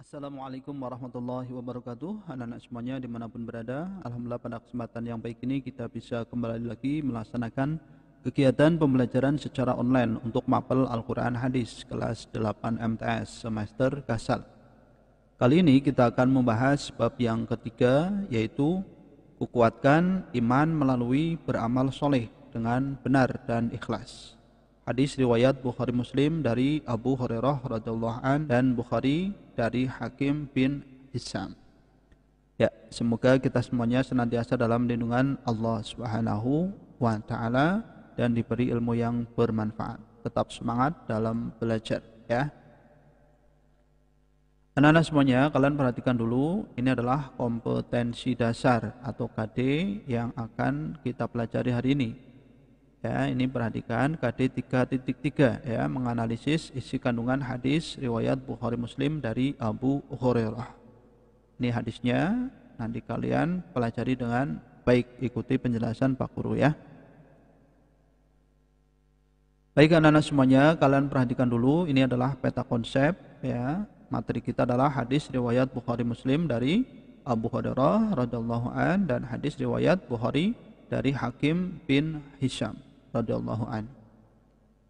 Assalamualaikum warahmatullahi wabarakatuh. Anak-anak semuanya dimanapun berada, alhamdulillah pada kesempatan yang baik ini kita bisa kembali lagi melaksanakan kegiatan pembelajaran secara online untuk mapel Al-Quran Hadis kelas 8 MTS semester Kasal. Kali ini kita akan membahas bab yang ketiga, yaitu kukuatkan iman melalui beramal soleh dengan benar dan ikhlas. Hadis riwayat Bukhari Muslim dari Abu Hurairah radhiyallahu an dan Bukhari dari Hakim bin Hisham. Ya, semoga kita semuanya senantiasa dalam lindungan Allah Subhanahu wa taala dan diberi ilmu yang bermanfaat. Tetap semangat dalam belajar, ya. Anak-anak semuanya, kalian perhatikan dulu, ini adalah kompetensi dasar atau KD yang akan kita pelajari hari ini. Ya, ini perhatikan KD 3.3 ya, menganalisis isi kandungan hadis riwayat Bukhari Muslim dari Abu Hurairah. Ini hadisnya, nanti kalian pelajari dengan baik, ikuti penjelasan Pak Guru ya. Baik anak-anak semuanya, kalian perhatikan dulu, ini adalah peta konsep ya. Materi kita adalah hadis riwayat Bukhari Muslim dari Abu Hurairah radhiyallahu an dan hadis riwayat Bukhari dari Hakim bin Hisham radhiyallahu an.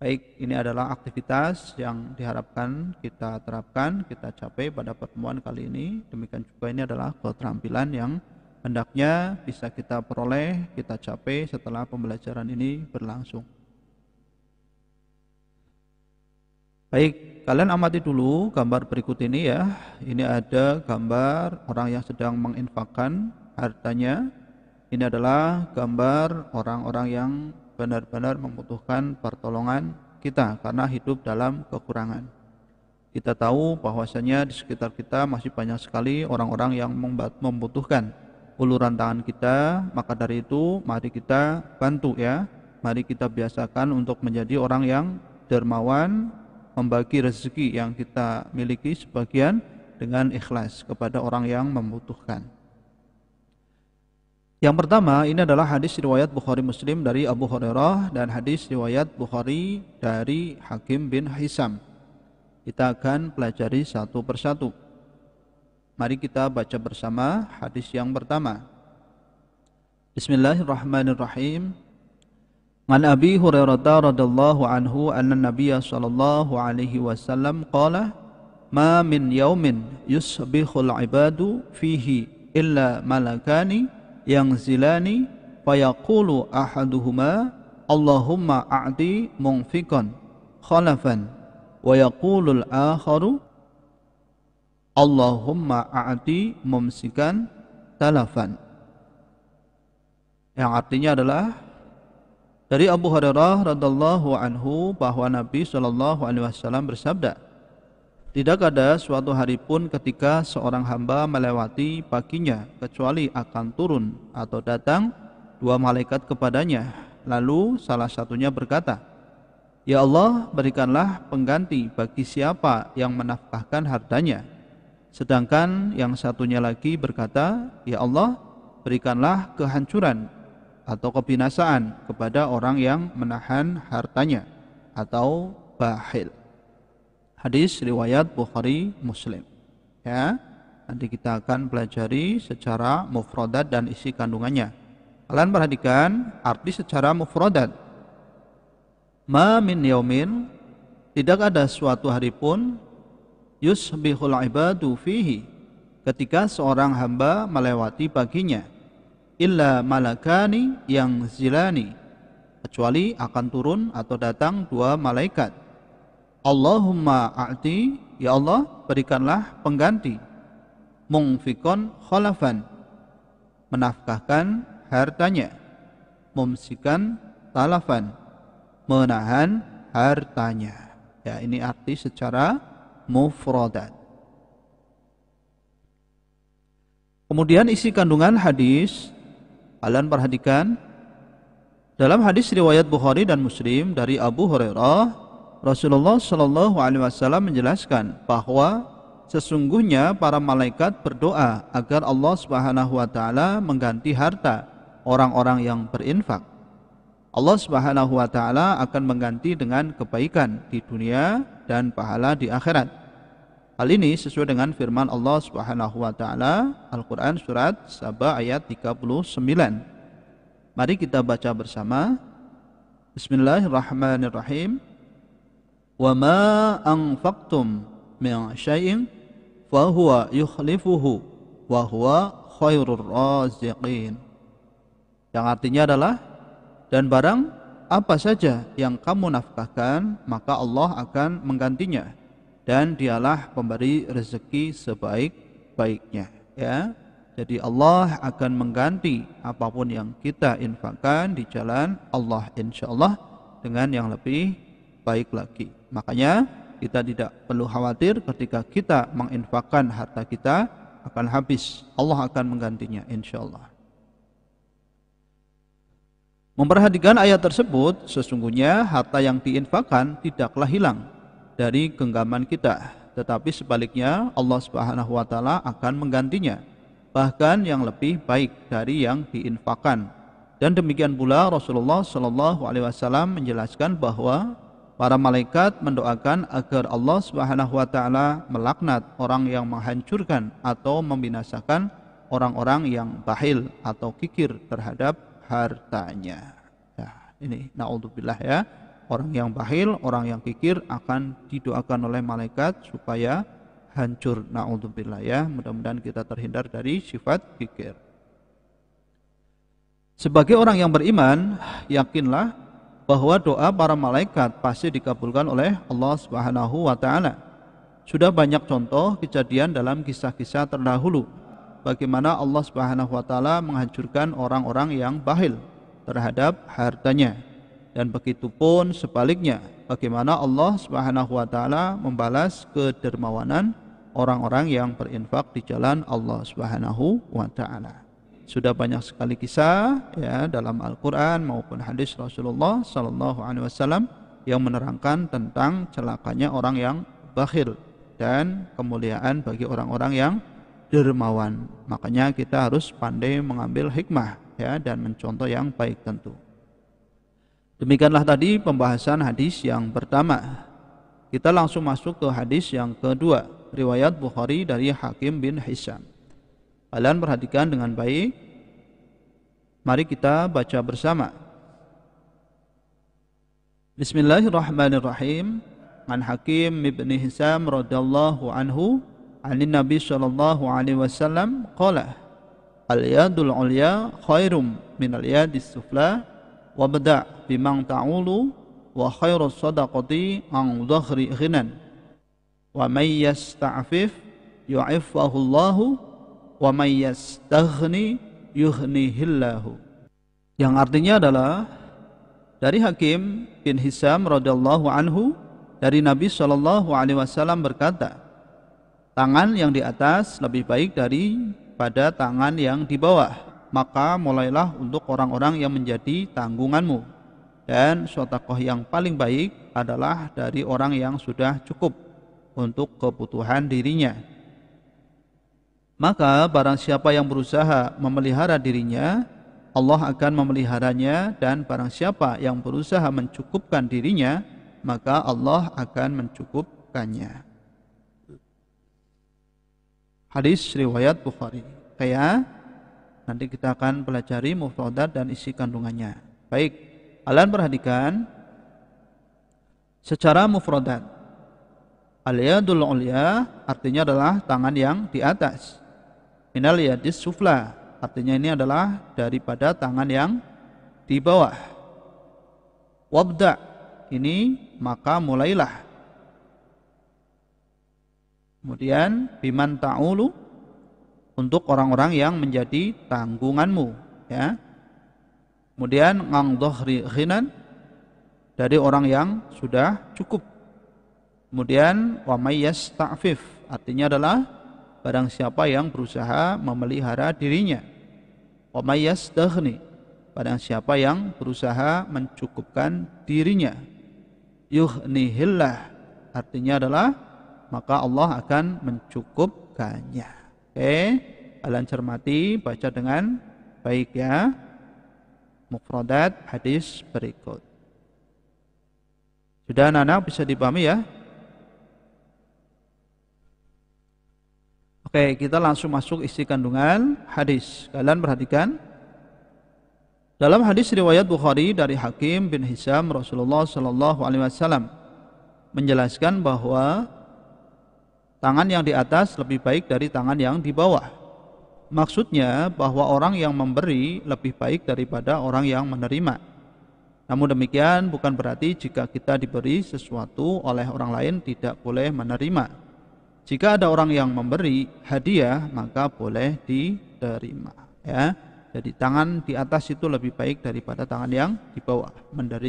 Baik, ini adalah aktivitas yang diharapkan kita terapkan, kita capai pada pertemuan kali ini. Demikian juga ini adalah keterampilan yang hendaknya bisa kita peroleh, kita capai setelah pembelajaran ini berlangsung. Baik, kalian amati dulu gambar berikut ini ya. Ini ada gambar orang yang sedang menginfakkan hartanya. Ini adalah gambar orang-orang yang benar-benar membutuhkan pertolongan kita karena hidup dalam kekurangan. Kita tahu bahwasanya di sekitar kita masih banyak sekali orang-orang yang membutuhkan uluran tangan kita. Maka dari itu mari kita bantu ya. Mari kita biasakan untuk menjadi orang yang dermawan, membagi rezeki yang kita miliki sebagian dengan ikhlas kepada orang yang membutuhkan. Yang pertama, ini adalah hadis riwayat Bukhari Muslim dari Abu Hurairah dan hadis riwayat Bukhari dari Hakim bin Hisham. Kita akan pelajari satu persatu. Mari kita baca bersama hadis yang pertama. Bismillahirrahmanirrahim. An Abi Hurairah radhiyallahu anhu anna Nabiy sallallahu alaihi wasallam qala ma min yaumin yusbihul ibadu fihi illa malakani yang zilani fayaqulu ahaduhuma Allahumma a'ti munfiqan khalafan wa yaqulul akharu Allahumma a'ti mumsikan talafan. Yang artinya adalah dari Abu Hurairah radhiyallahu anhu bahwa Nabi sallallahu alaihi wasallam bersabda, tidak ada suatu hari pun ketika seorang hamba melewati paginya kecuali akan turun atau datang dua malaikat kepadanya. Lalu salah satunya berkata, ya Allah, berikanlah pengganti bagi siapa yang menafkahkan hartanya. Sedangkan yang satunya lagi berkata, ya Allah, berikanlah kehancuran atau kebinasaan kepada orang yang menahan hartanya atau bakhil. Hadis riwayat Bukhari Muslim. Ya, nanti kita akan pelajari secara mufradat dan isi kandungannya. Kalian perhatikan arti secara mufradat. Ma min yaumin, tidak ada suatu hari pun yusbihul ibadu fihi, ketika seorang hamba melewati paginya, illa malakani yang zilani, kecuali akan turun atau datang dua malaikat. Allahumma a'ti, ya Allah, berikanlah pengganti. Munfikon khalafan, menafkahkan hartanya. Mumsikan talafan, menahan hartanya. Ya, ini arti secara mufradat. Kemudian isi kandungan hadis, kalian perhatikan. Dalam hadis riwayat Bukhari dan Muslim dari Abu Hurairah, Rasulullah Shallallahu Alaihi Wasallam menjelaskan bahwa sesungguhnya para malaikat berdoa agar Allah Subhanahu Wa Taala mengganti harta orang-orang yang berinfak. Allah Subhanahu Wa Taala akan mengganti dengan kebaikan di dunia dan pahala di akhirat. Hal ini sesuai dengan firman Allah Subhanahu wa taala Al-Qur'an surat Saba ayat 39. Mari kita baca bersama. Bismillahirrahmanirrahim. Wa ma anfaqtum min syai'in fa huwa yukhlifuhu wa huwa khairur raziqin. Yang artinya adalah, dan barang apa saja yang kamu nafkahkan maka Allah akan menggantinya, dan dialah pemberi rezeki sebaik-baiknya. Ya, jadi Allah akan mengganti apapun yang kita infakkan di jalan Allah insyaallah dengan yang lebih baik lagi. Makanya kita tidak perlu khawatir ketika kita menginfakkan harta kita akan habis. Allah akan menggantinya insyaallah. Memperhatikan ayat tersebut, sesungguhnya harta yang diinfakkan tidaklah hilang dari genggaman kita, tetapi sebaliknya Allah Subhanahu wa taala akan menggantinya, bahkan yang lebih baik dari yang diinfakkan. Dan demikian pula Rasulullah Shallallahu alaihi wasallam menjelaskan bahwa para malaikat mendoakan agar Allah Subhanahu wa taala melaknat orang yang menghancurkan atau membinasakan orang-orang yang bakhil atau kikir terhadap hartanya. Nah, ini naudzubillah ya. Orang yang bakhil, orang yang kikir akan didoakan oleh malaikat supaya hancur. Naudzubillah ya. Mudah-mudahan kita terhindar dari sifat kikir. Sebagai orang yang beriman, yakinlah bahwa doa para malaikat pasti dikabulkan oleh Allah Subhanahu wa taala. Sudah banyak contoh kejadian dalam kisah-kisah terdahulu bagaimana Allah Subhanahu wa taala menghancurkan orang-orang yang bakhil terhadap hartanya, dan begitupun sebaliknya bagaimana Allah Subhanahu wa taala membalas kedermawanan orang-orang yang berinfak di jalan Allah Subhanahu wa taala. Sudah banyak sekali kisah ya dalam Al-Qur'an maupun hadis Rasulullah sallallahu alaihi wasallam yang menerangkan tentang celakanya orang yang bakhil dan kemuliaan bagi orang-orang yang dermawan. Makanya kita harus pandai mengambil hikmah ya dan mencontoh yang baik tentu. Demikianlah tadi pembahasan hadis yang pertama. Kita langsung masuk ke hadis yang kedua, riwayat Bukhari dari Hakim bin Hizam. Kalian perhatikan dengan baik. Mari kita baca bersama. Bismillahirrahmanirrahim. An Hakim bin Hizam radhiyallahu anhu عن النبي صلى الله عليه وسلم قال اليد العليا خير من اليد السفلى وابدأ بمن تعول وخير الصدقة عن ظهر غنى ومن يستعفف يعفه الله ومن يستغني يغنيه الله. Yang artinya adalah dari Hakim bin Hizam radhiyallahu anhu dari Nabi sallallahu alaihi wasallam berkata, tangan yang di atas lebih baik daripada tangan yang di bawah. Maka mulailah untuk orang-orang yang menjadi tanggunganmu. Dan sedekah yang paling baik adalah dari orang yang sudah cukup untuk kebutuhan dirinya. Maka barang siapa yang berusaha memelihara dirinya, Allah akan memeliharanya. Dan barang siapa yang berusaha mencukupkan dirinya, maka Allah akan mencukupkannya. Hadis riwayat Bukhari. Kayak nanti kita akan pelajari mufradat dan isi kandungannya. Baik, kalian perhatikan secara mufradat. Al-yadul ulya artinya adalah tangan yang di atas. Minal yadis sufla artinya ini adalah daripada tangan yang di bawah. Wabda ini maka mulailah. Kemudian biman ta'ulu untuk orang-orang yang menjadi tanggunganmu ya. Kemudian ngang dhahri ghinan dari orang yang sudah cukup. Kemudian wa may yasta'fif artinya adalah barang siapa yang berusaha memelihara dirinya. Wa may yastaghni barang siapa yang berusaha mencukupkan dirinya. Yughnihillah artinya adalah maka Allah akan mencukupkannya. Oke, kalian cermati, baca dengan baik ya mufradat hadis berikut. Sudah anak-anak bisa dipahami ya? Oke, kita langsung masuk isi kandungan hadis. Kalian perhatikan. Dalam hadis riwayat Bukhari dari Hakim bin Hizam, Rasulullah Shallallahu Alaihi Wasallam menjelaskan bahwa tangan yang di atas lebih baik dari tangan yang di bawah. Maksudnya bahwa orang yang memberi lebih baik daripada orang yang menerima. Namun demikian bukan berarti jika kita diberi sesuatu oleh orang lain tidak boleh menerima. Jika ada orang yang memberi hadiah maka boleh diterima, ya. Jadi tangan di atas itu lebih baik daripada tangan yang di bawah.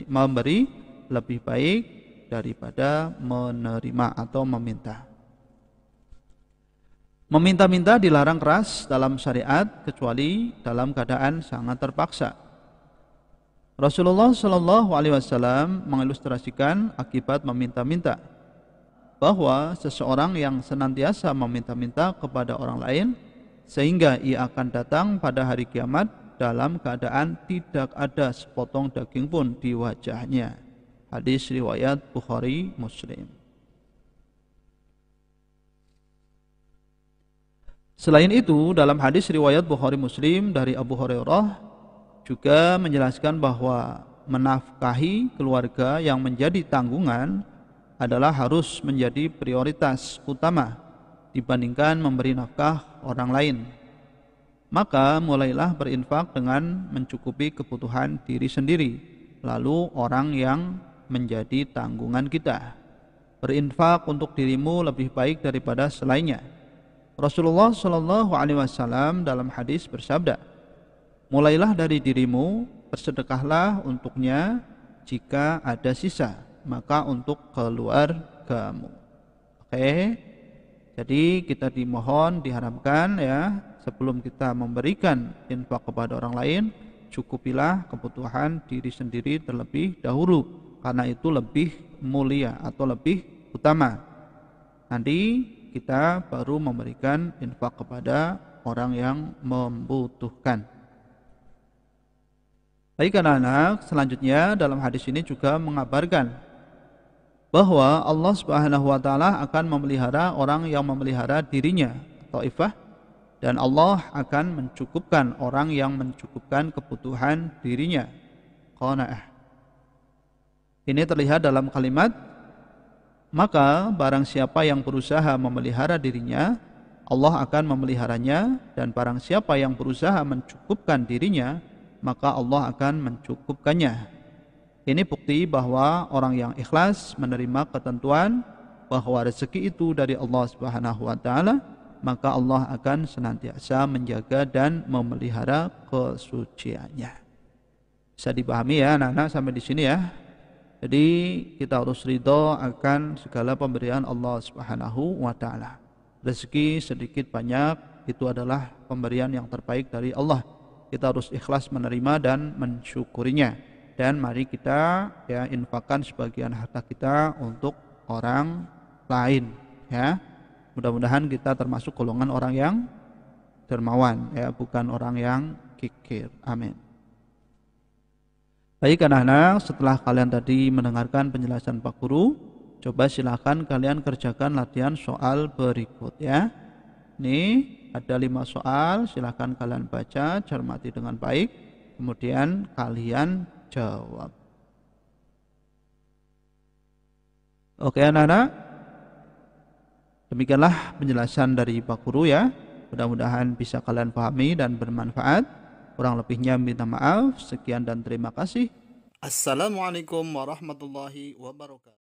Memberi lebih baik daripada menerima atau meminta. Meminta-minta dilarang keras dalam syariat kecuali dalam keadaan sangat terpaksa. Rasulullah Shallallahu Alaihi Wasallam mengilustrasikan akibat meminta-minta bahwa seseorang yang senantiasa meminta-minta kepada orang lain sehingga ia akan datang pada hari kiamat dalam keadaan tidak ada sepotong daging pun di wajahnya. Hadis riwayat Bukhari Muslim. Selain itu, dalam hadis riwayat Bukhari Muslim dari Abu Hurairah juga menjelaskan bahwa menafkahi keluarga yang menjadi tanggungan adalah harus menjadi prioritas utama dibandingkan memberi nafkah orang lain. Maka mulailah berinfak dengan mencukupi kebutuhan diri sendiri, lalu orang yang menjadi tanggungan kita. Berinfak untuk dirimu lebih baik daripada selainnya. Rasulullah Shallallahu Alaihi Wasallam dalam hadis bersabda, mulailah dari dirimu, bersedekahlah untuknya jika ada sisa, maka untuk keluargamu. Oke. Jadi kita dimohon, diharapkan ya, sebelum kita memberikan infak kepada orang lain, cukupilah kebutuhan diri sendiri terlebih dahulu, karena itu lebih mulia atau lebih utama. Nanti kita baru memberikan infak kepada orang yang membutuhkan. Baik anak-anak, selanjutnya dalam hadis ini juga mengabarkan bahwa Allah Subhanahu wa taala akan memelihara orang yang memelihara dirinya, Taifah, dan Allah akan mencukupkan orang yang mencukupkan kebutuhan dirinya, Qanaah. Ini terlihat dalam kalimat, maka barang siapa yang berusaha memelihara dirinya, Allah akan memeliharanya, dan barang siapa yang berusaha mencukupkan dirinya, maka Allah akan mencukupkannya. Ini bukti bahwa orang yang ikhlas menerima ketentuan bahwa rezeki itu dari Allah Subhanahu wa taala, maka Allah akan senantiasa menjaga dan memelihara kesuciannya. Bisa dipahami ya anak-anak sampai di sini ya. Jadi kita harus ridho akan segala pemberian Allah Subhanahu wa taala. Rezeki sedikit banyak itu adalah pemberian yang terbaik dari Allah. Kita harus ikhlas menerima dan mensyukurinya. Dan mari kita ya infakkan sebagian harta kita untuk orang lain ya. Mudah-mudahan kita termasuk golongan orang yang dermawan ya, bukan orang yang kikir. Amin. Baik anak-anak, setelah kalian tadi mendengarkan penjelasan Pak Guru, coba silakan kalian kerjakan latihan soal berikut ya. Ini ada 5 soal, silakan kalian baca, cermati dengan baik, kemudian kalian jawab. Oke anak-anak, demikianlah penjelasan dari Pak Guru ya. Mudah-mudahan bisa kalian pahami dan bermanfaat. Kurang lebihnya minta maaf. Sekian dan terima kasih. Assalamualaikum warahmatullahi wabarakatuh.